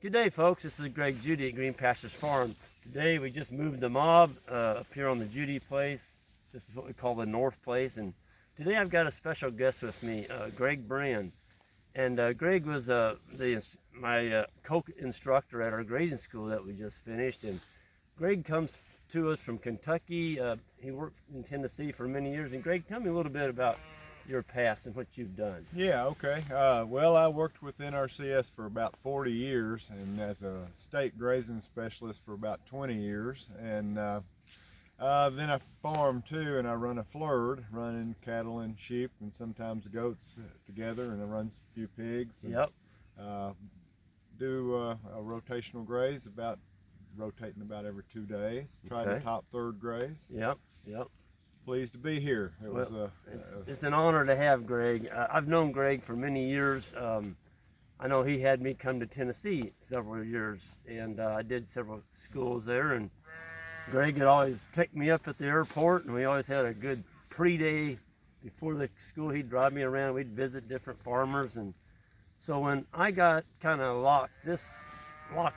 Good day, folks. This is Greg Judy at Green Pastures Farm. Today we just moved the mob up here on the Judy place. This is what we call the North Place, and today I've got a special guest with me, Greg Brann. And Greg was my co-instructor at our grazing school that we just finished. And Greg comes to us from Kentucky. He worked in Tennessee for many years. And Greg, tell me a little bit about your past and what you've done. Yeah, okay. Well, I worked with NRCS for about 40 years and as a state grazing specialist for about 20 years. And then I farm too, and I run a flurd, running cattle and sheep and sometimes goats together, and I run a few pigs. And, Yep. Do a rotational graze, rotating about every 2 days. Try Okay. the top third graze. Yep. Pleased to be here. It's an honor to have Greg. I've known Greg for many years. I know he had me come to Tennessee several years, and I did several schools there. And Greg had always picked me up at the airport, and we always had a good pre-day before the school. He'd drive me around. We'd visit different farmers, and so when I got kind of locked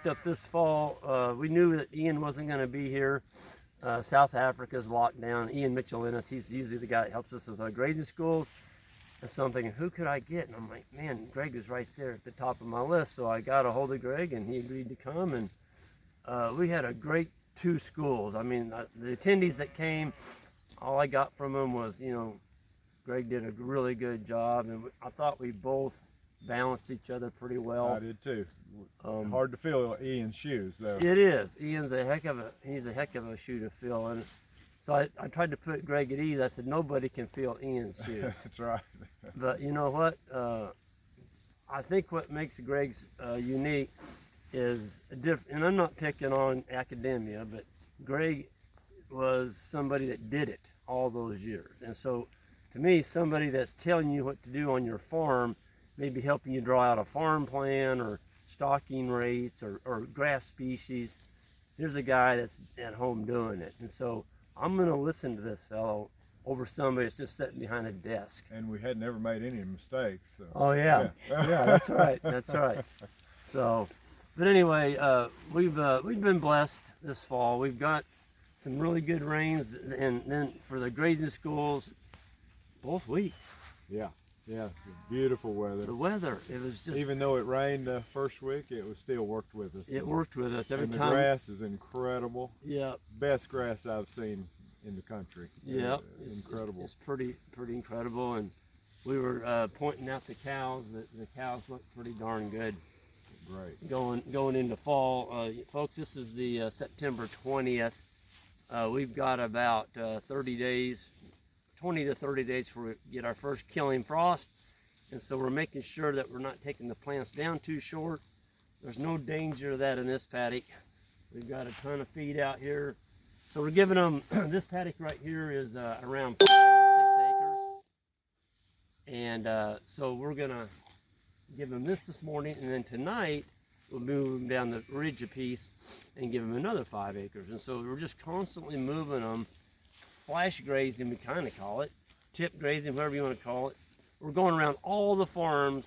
up this fall, we knew that Ian wasn't going to be here. South Africa's locked down. Ian Mitchell-Innes, he's usually the guy that helps us with our grading schools. And so I'm thinking, who could I get? And I'm like, man, Greg is right there at the top of my list. So I got a hold of Greg, and he agreed to come. And we had a great 2 schools. I mean, the attendees that came, all I got from them was, Greg did a really good job. And I thought we both balanced each other pretty well. I did too. Hard to fill Ian's shoes though. It is. Ian's a heck of a shoe to fill. And so I tried to put Greg at ease. I said, nobody can fill Ian's shoes. That's right. But you know what? I think what makes Greg's unique is different. And I'm not picking on academia, but Greg was somebody that did it all those years. And so to me, somebody that's telling you what to do on your farm, maybe helping you draw out a farm plan or stocking rates or grass species. Here's a guy that's at home doing it. And so I'm going to listen to this fellow over somebody that's just sitting behind a desk. And we had never made any mistakes. So. Oh, yeah. Yeah, that's right. That's right. So, but anyway, we've been blessed this fall. We've got some really good rains, and then for the grazing schools, both weeks. Yeah, beautiful weather. The weather, it was just... Even though it rained the first week, it was still worked with us. It worked with us every and time. The grass is incredible. Yeah. Best grass I've seen in the country. Yeah. Incredible. It's pretty incredible. And we were pointing out the cows. The cows look pretty darn good. Great. Going into fall. Folks, this is the September 20th. We've got about 30 days. 20 to 30 days before we get our first killing frost, and so we're making sure that we're not taking the plants down too short. There's no danger of that in this paddock. We've got a ton of feed out here, so we're giving them this paddock right here is around 5 to 6 acres, and so we're gonna give them this morning, and then tonight we'll move them down the ridge a piece and give them another 5 acres. And so we're just constantly moving them. Flash grazing, we kind of call it, tip grazing, whatever you want to call it. We're going around all the farms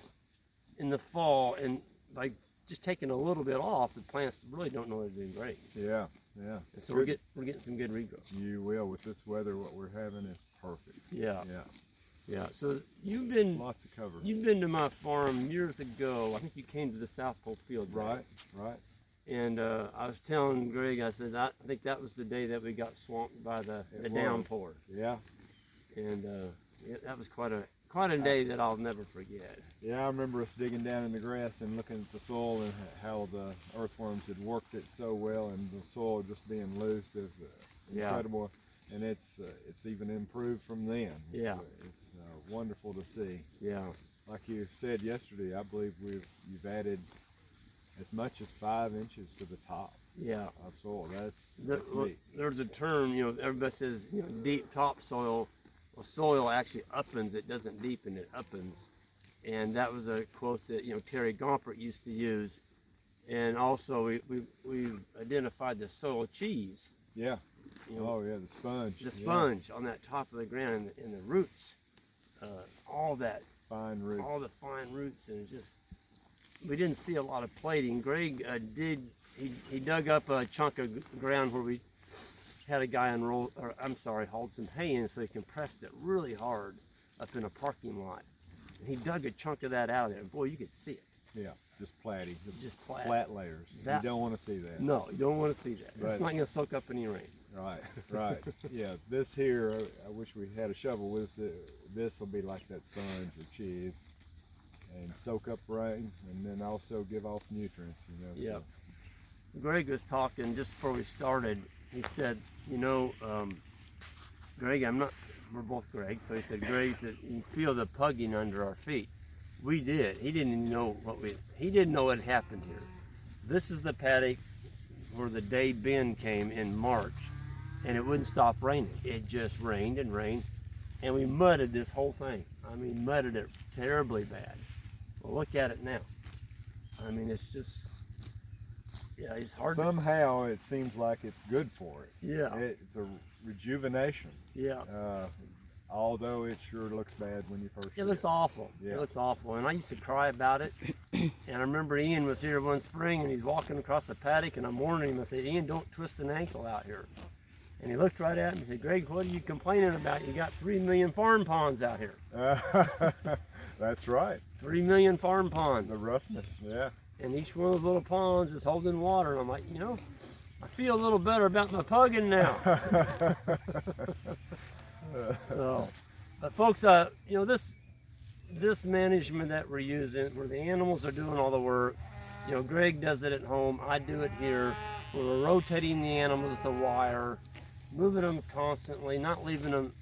in the fall, and by just taking a little bit off, the plants really don't know they're doing great. Yeah. And so we're getting some good regrowth. You will. With this weather, what we're having is perfect. Yeah. So you've been lots of cover. You've been to my farm years ago. I think you came to the South Pole Field. Right. And I was telling Greg, I said, I think that was the day that we got swamped by the downpour. Yeah. And that was quite a day that I'll never forget. Yeah, I remember us digging down in the grass and looking at the soil and how the earthworms had worked it so well, and the soil just being loose is incredible. And it's even improved from then. It's wonderful to see. Yeah. Like you said yesterday, I believe you've added as much as 5 inches to the top of soil. That's neat. There's a term, everybody says, deep topsoil. Well, soil actually uppens, it doesn't deepen, it uppens. And that was a quote that, Terry Gompert used to use. And also we've identified the soil cheese. Yeah. The sponge. The sponge on that top of the ground and the roots. All that fine roots. All the fine roots, and it's just we didn't see a lot of plating. Greg he dug up a chunk of ground where we had a guy hauled some hay in, so he compressed it really hard up in a parking lot. And he dug a chunk of that out of there. Boy, you could see it. Yeah, just platty, Just flat. flat layers. You don't want to see that. No, you don't want to see that. It's not going to soak up any rain. Right, right. Yeah, this here, I wish we had a shovel with us. This will be like that sponge or cheese and soak up rain and then also give off nutrients, you know. Yeah. So. Greg was talking just before we started. He said, you know, Greg, we're both Greg, so he said, Greg said, you feel the pugging under our feet. We did. He didn't know he didn't know what happened here. This is the paddock where the day Ben came in March, and it wouldn't stop raining. It just rained and rained, and we mudded this whole thing. I mean, mudded it terribly bad. Well, look at it now. I mean, it's just, yeah, it's hard. Somehow it seems like it's good for it. Yeah. It's a rejuvenation. Yeah. Although it sure looks bad when you first see It looks awful. Yeah. It looks awful. And I used to cry about it. And I remember Ian was here one spring and he's walking across the paddock and I'm warning him. I said, Ian, don't twist an ankle out here. And he looked right at me and said, Greg, what are you complaining about? You got 3 million farm ponds out here. That's right. 3 million farm ponds. The roughness, yeah. And each one of those little ponds is holding water. And I'm like, you know, I feel a little better about my pugging now. So, but folks, you know, this management that we're using, where the animals are doing all the work, you know, Greg does it at home, I do it here, where we're rotating the animals with the wire, moving them constantly, not leaving them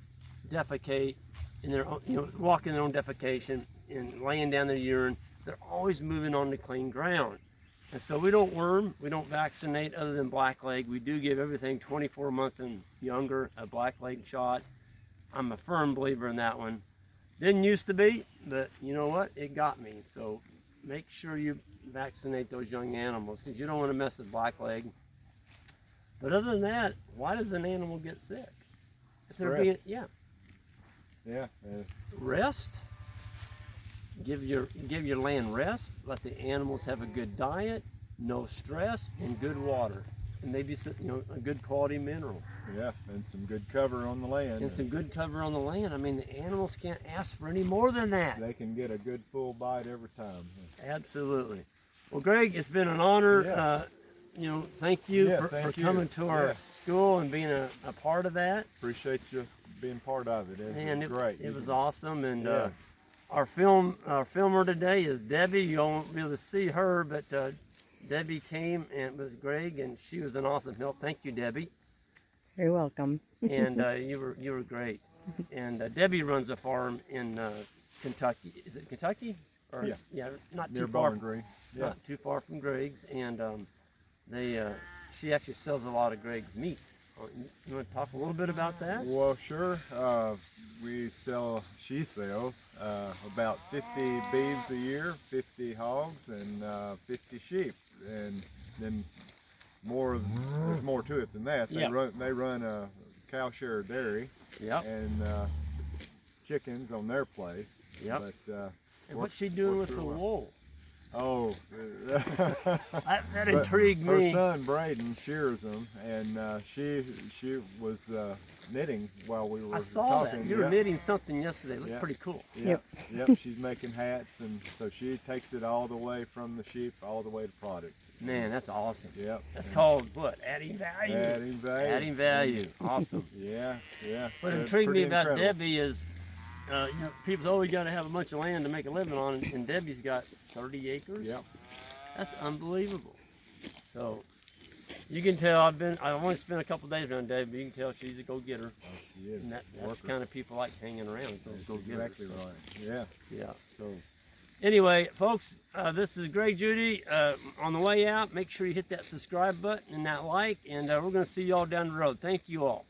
defecate in their own, you know, walking their own defecation and laying down their urine. They're always moving on to clean ground. And so we don't worm, we don't vaccinate other than blackleg. We do give everything 24 months and younger a blackleg shot. I'm a firm believer in that one. Didn't used to be, but you know what? It got me. So make sure you vaccinate those young animals because you don't want to mess with blackleg. But other than that, why does an animal get sick? If they're being, Yeah. Rest. Give your land rest. Let the animals have a good diet, no stress, and good water, and maybe some, you know, a good quality mineral. Yeah, and some good cover on the land. And some good cover on the land. I mean, the animals can't ask for any more than that. They can get a good full bite every time. Absolutely. Well, Greg, it's been an honor. Yeah. You know, thank you for coming to our Yeah. school and being a part of that. Appreciate you being part of it. And it was great. It was awesome. And Yeah. our filmer today is Debbie. You won't be able to see her, but Debbie came and with Greg, and she was an awesome help. Thank you, Debbie. You're welcome. And you were great. And Debbie runs a farm in Kentucky. Is it Kentucky? Or, Yeah. Not Near too far. Bowling Green. Yeah. Not too far from Greg's, and she actually sells a lot of Greg's meat. You want to talk a little bit about that? Well, sure. She sells about 50 beeves a year, 50 hogs, and 50 sheep, and then there's more to it than that. They run a cow share dairy. Yep. And chickens on their place. Yep. But and what's she doing with the wool? Oh, that intrigued me. Her son Braden shears them, and she was knitting while we were I saw talking. that. You were knitting something yesterday. It looked pretty cool. Yep. She's making hats, and so she takes it all the way from the sheep all the way to product. Man, that's awesome. Yep. That's called what? Adding value. Adding value. Adding value. Awesome. Yeah. What intrigued me about Debbie is, you know, people always got to have a bunch of land to make a living on, and Debbie's got 30 acres. Yep. That's unbelievable. So you can tell I've only spent a couple days around Debbie, but you can tell she's a go-getter. Oh, she is. And that's the kind of people like hanging around. Those go-getters. Exactly right. Yeah. Yeah. So anyway, folks, this is Greg Judy. On the way out, make sure you hit that subscribe button and that like, and we're going to see you all down the road. Thank you all.